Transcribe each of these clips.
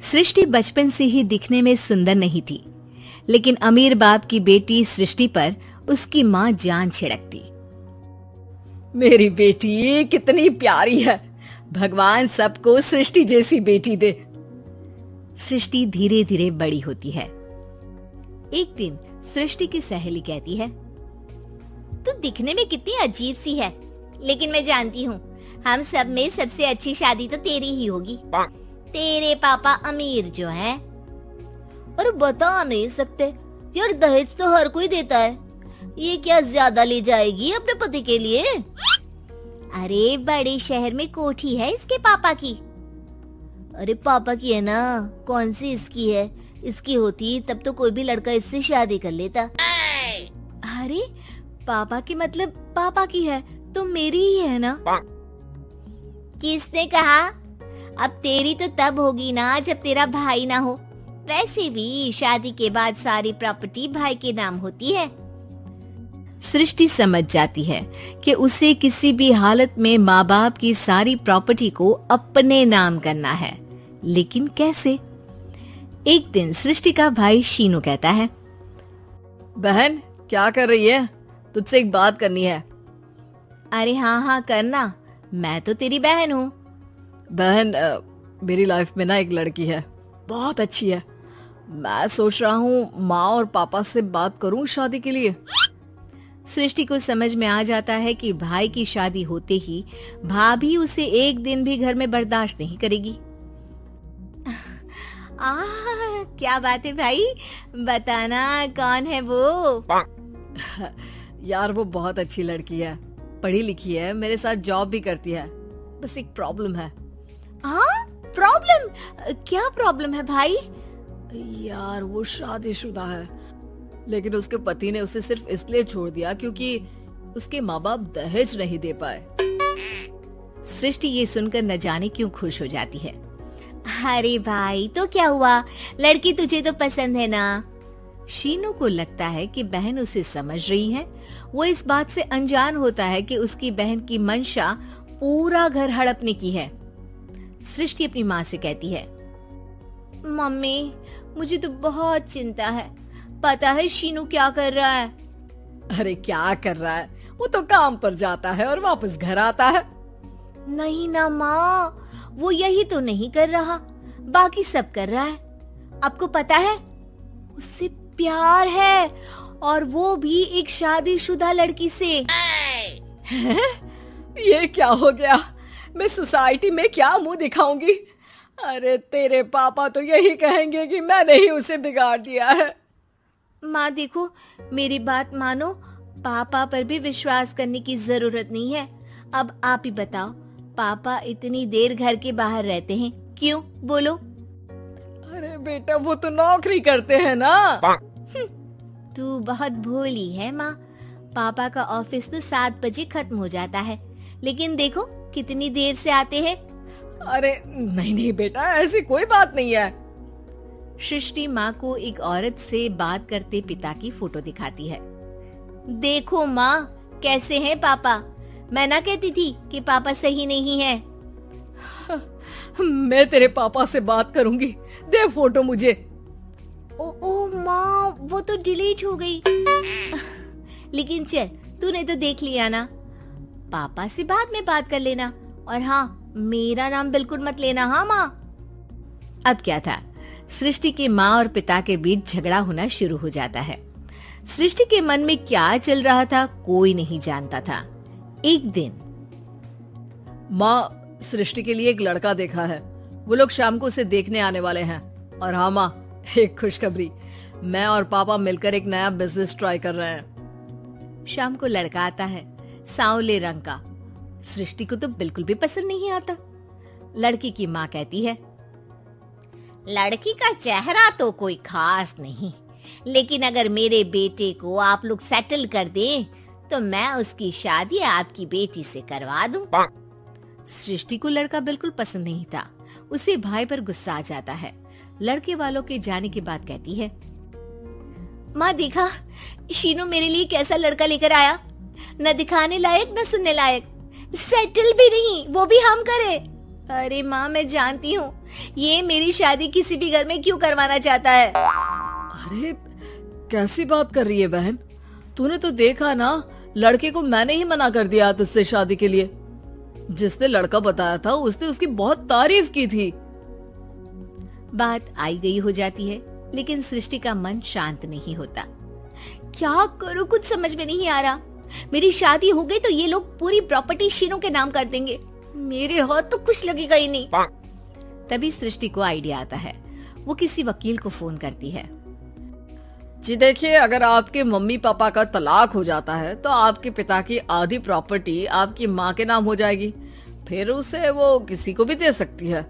सृष्टि बचपन से ही दिखने में सुंदर नहीं थी, लेकिन अमीर बाप की बेटी सृष्टि पर उसकी माँ जान छिड़कती। मेरी बेटी कितनी प्यारी है, भगवान सबको सृष्टि जैसी बेटी दे। सृष्टि धीरे धीरे बड़ी होती है। एक दिन सृष्टि की सहेली कहती है, तू दिखने में कितनी अजीब सी है, लेकिन मैं जानती हूँ हम सब में सबसे अच्छी शादी तो तेरी ही होगी। तेरे पापा अमीर जो है। और बता नहीं सकते यार, दहेज तो हर कोई देता है, ये क्या ज्यादा ले जाएगी अपने पति के लिए? अरे बड़े शहर में कोठी है इसके पापा की। अरे पापा की है ना, कौन सी इसकी है? इसकी होती तब तो कोई भी लड़का इससे शादी कर लेता। अरे पापा की मतलब पापा की है तो मेरी ही है ना? किसने कहा? अब तेरी तो तब होगी ना जब तेरा भाई ना हो। वैसे भी शादी के बाद सारी प्रॉपर्टी भाई के नाम होती है। सृष्टि समझ जाती है कि उसे किसी भी हालत में माँ बाप की सारी प्रॉपर्टी को अपने नाम करना है, लेकिन कैसे? एक दिन सृष्टि का भाई शीनू कहता है, बहन क्या कर रही है? तुझसे एक बात करनी है। अरे हाँ करना, मैं तो तेरी बहन हूँ। बहन मेरी लाइफ में ना एक लड़की है, बहुत अच्छी है। मैं सोच रहा हूँ माँ और पापा से बात करूँ शादी के लिए। सृष्टि को समझ में आ जाता है कि भाई की शादी होते ही भाभी उसे एक दिन भी घर में बर्दाश्त नहीं करेगी। क्या बात है भाई, बताना कौन है वो? यार वो बहुत अच्छी लड़की है, पढ़ी लिखी है, मेरे साथ जॉब भी करती है। बस एक प्रॉब्लम है। प्रॉब्लम? क्या प्रॉब्लम है भाई? यार वो शादीशुदा है, लेकिन उसके पति ने उसे सिर्फ इसलिए छोड़ दिया क्योंकि उसके माँ बाप दहेज नहीं दे पाए। सृष्टि ये सुनकर न जाने क्यों खुश हो जाती है। अरे भाई तो क्या हुआ, लड़की तुझे तो पसंद है ना? शीनू को लगता है कि बहन उसे समझ रही है। वो इस बात से अनजान होता है कि उसकी बहन की मंशा पूरा घर हड़पने की है। सृष्टि अपनी माँ से कहती है, मम्मी मुझे तो बहुत चिंता है। पता है शीनू क्या कर रहा है? अरे क्या कर रहा है? वो तो काम पर जाता है और वापस घर आता है। नहीं ना माँ, वो यही तो नहीं कर रहा, बाकी सब कर रहा है। आपको पता है उससे प्यार है, और वो भी एक शादीशुदा लड़की से। ये क्या हो गया? मैं सोसाइटी में क्या मुंह दिखाऊंगी? अरे तेरे पापा तो यही कहेंगे कि मैंने ही उसे बिगाड़ दिया है। माँ देखो, मेरी बात मानो, पापा पर भी विश्वास करने की जरूरत नहीं है। अब आप ही बताओ, पापा इतनी देर घर के बाहर रहते हैं क्यों? बोलो। अरे बेटा वो तो नौकरी करते हैं ना। तू बहुत भोली है माँ। पापा का ऑफिस तो 7 बजे खत्म हो जाता है, लेकिन देखो कितनी देर से आते हैं। अरे नहीं बेटा, ऐसी कोई बात नहीं है। सृष्टि माँ को एक औरत से बात करते पिता की फोटो दिखाती है। देखो माँ कैसे हैं पापा। मैं ना कहती थी कि पापा सही नहीं है। मैं तेरे पापा से बात करूंगी, दे फोटो मुझे। ओ माँ, वो तो डिलीट हो गई। लेकिन चल, तूने तो देख लिया ना। पापा से बाद में बात कर लेना, और हाँ मेरा नाम बिल्कुल मत लेना। हाँ माँ। अब क्या था, सृष्टि के माँ और पिता के बीच झगड़ा होना शुरू हो जाता है। सृष्टि के मन में क्या चल रहा था कोई नहीं जानता था। एक दिन, माँ सृष्टि के लिए एक लड़का देखा है, वो लोग शाम को उसे देखने आने वाले हैं। और हाँ माँ, एक खुशखबरी, मैं और पापा मिलकर एक नया बिजनेस ट्राई कर रहे हैं। शाम को लड़का आता है, सांवले रंग का। सृष्टि को तो बिल्कुल भी पसंद नहीं आता। लड़की की माँ कहती है, लड़की का चेहरा तो कोई खास नहीं, लेकिन अगर मेरे बेटे को आप लोग सेटल कर दें तो मैं उसकी शादी आपकी बेटी से करवा दूं। सृष्टि को लड़का बिल्कुल पसंद नहीं था। उसे भाई पर गुस्सा आ जाता है। लड़के वालों के जाने के बाद कहती है, माँ देखा शीनू मेरे लिए कैसा लड़का लेकर आया, न दिखाने लायक न सुनने लायक, सेटल भी नहीं, वो भी हम करे। अरे माँ, मैं जानती हूँ ये मेरी शादी किसी भी घर में क्यों करवाना चाहता है। अरे कैसी बात कर रही है बहन, तूने तो देखा ना, लड़के को मैंने ही मना कर दिया तुझसे शादी के लिए। जिसने लड़का बताया था उसने उसकी बहुत तारीफ की थी। बात आई गई हो जाती है, लेकिन सृष्टि का मन शांत नहीं होता। क्या करूँ, कुछ समझ में नहीं आ रहा। मेरी शादी हो गई तो ये लोग पूरी प्रॉपर्टी शीनू के नाम कर देंगे, मेरे हाथ तो कुछ लगेगा ही नहीं। तभी सृष्टि को आइडिया आता है। वो किसी वकील को फोन करती है। जी देखिए, अगर आपके मम्मी पापा का तलाक हो जाता है तो आपके पिता की आधी प्रॉपर्टी आपकी माँ के नाम हो जाएगी, फिर उसे वो किसी को भी दे सकती है।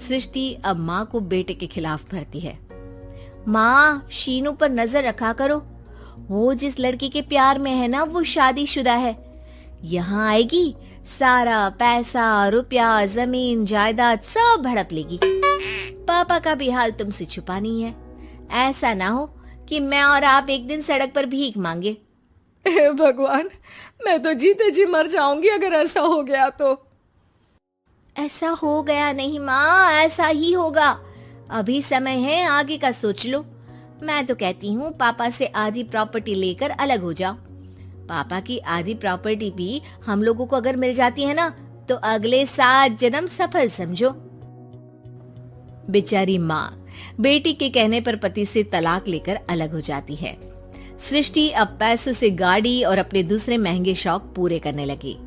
सृष्टि अब माँ को बेटे के खिलाफ भरती है। माँ, शीनू पर नजर रखा करो, वो जिस लड़की के प्यार में है ना वो शादीशुदा है। यहाँ आएगी, सारा पैसा, रुपया, जमीन, जायदाद सब हड़प लेगी। पापा का भी हाल तुमसे छुपा नहीं है। ऐसा ना हो कि मैं और आप एक दिन सड़क पर भीख मांगे। हे भगवान, मैं तो जीते जी मर जाऊंगी अगर ऐसा हो गया तो। ऐसा हो गया नहीं माँ, ऐसा ही होगा। अभी समय है, आगे का सोच लो। मैं तो कहती हूँ पापा से आधी प्रॉपर्टी लेकर अलग हो जाओ। पापा की आधी प्रॉपर्टी भी हम लोगों को अगर मिल जाती है ना तो अगले 7 जन्म सफल समझो। बेचारी माँ बेटी के कहने पर पति से तलाक लेकर अलग हो जाती है। सृष्टि अब पैसों से गाड़ी और अपने दूसरे महंगे शौक पूरे करने लगी।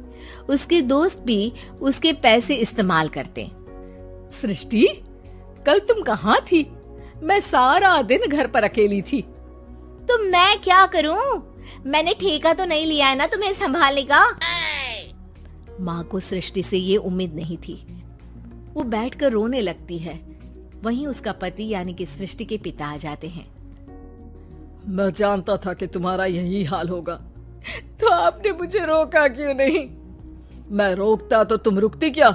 उसके दोस्त भी उसके पैसे इस्तेमाल करते। सृष्टि, कल तुम कहाँ थी? मैं सारा दिन घर पर अकेली थी। तो मैं क्या करूं? मैंने ठेका तो नहीं लिया है ना तुम्हें संभालने का। माँ को सृष्टि से ये उम्मीद नहीं थी। वो बैठकर रोने लगती है। वहीं उसका पति यानी कि सृष्टि के पिता आ जाते हैं। मैं जानता था कि तुम्हारा यही हाल होगा, तो आपने मुझे रोका क्यों नहीं? मैं रोकता तो तुम रुकती क्या?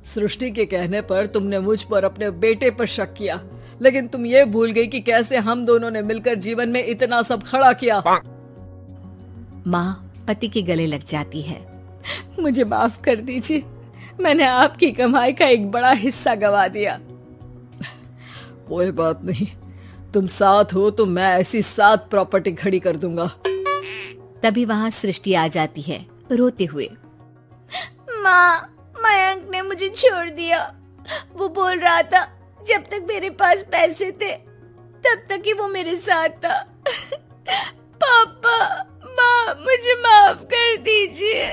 सृष्टि के कहने पर तुमने मुझ पर अपने बेटे पर शक किया, लेकिन तुम ये भूल गई कि कैसे हम दोनों ने मिलकर जीवन में इतना सब खड़ा किया। माँ पति के गले लग जाती है। मुझे माफ कर दीजिए, मैंने आपकी कमाई का एक बड़ा हिस्सा गवा दिया। कोई बात नहीं, तुम साथ हो तो मैं ऐसी 7 प्रॉपर्टी खड़ी कर दूंगा। तभी वहाँ सृष्टि आ जाती है रोते हुए। माँ, मयंक ने मुझे छोड़ दिया। वो बोल रहा था जब तक मेरे पास पैसे थे तब तक ही वो मेरे साथ था। पापा, माँ, मुझे माफ कर दीजिए।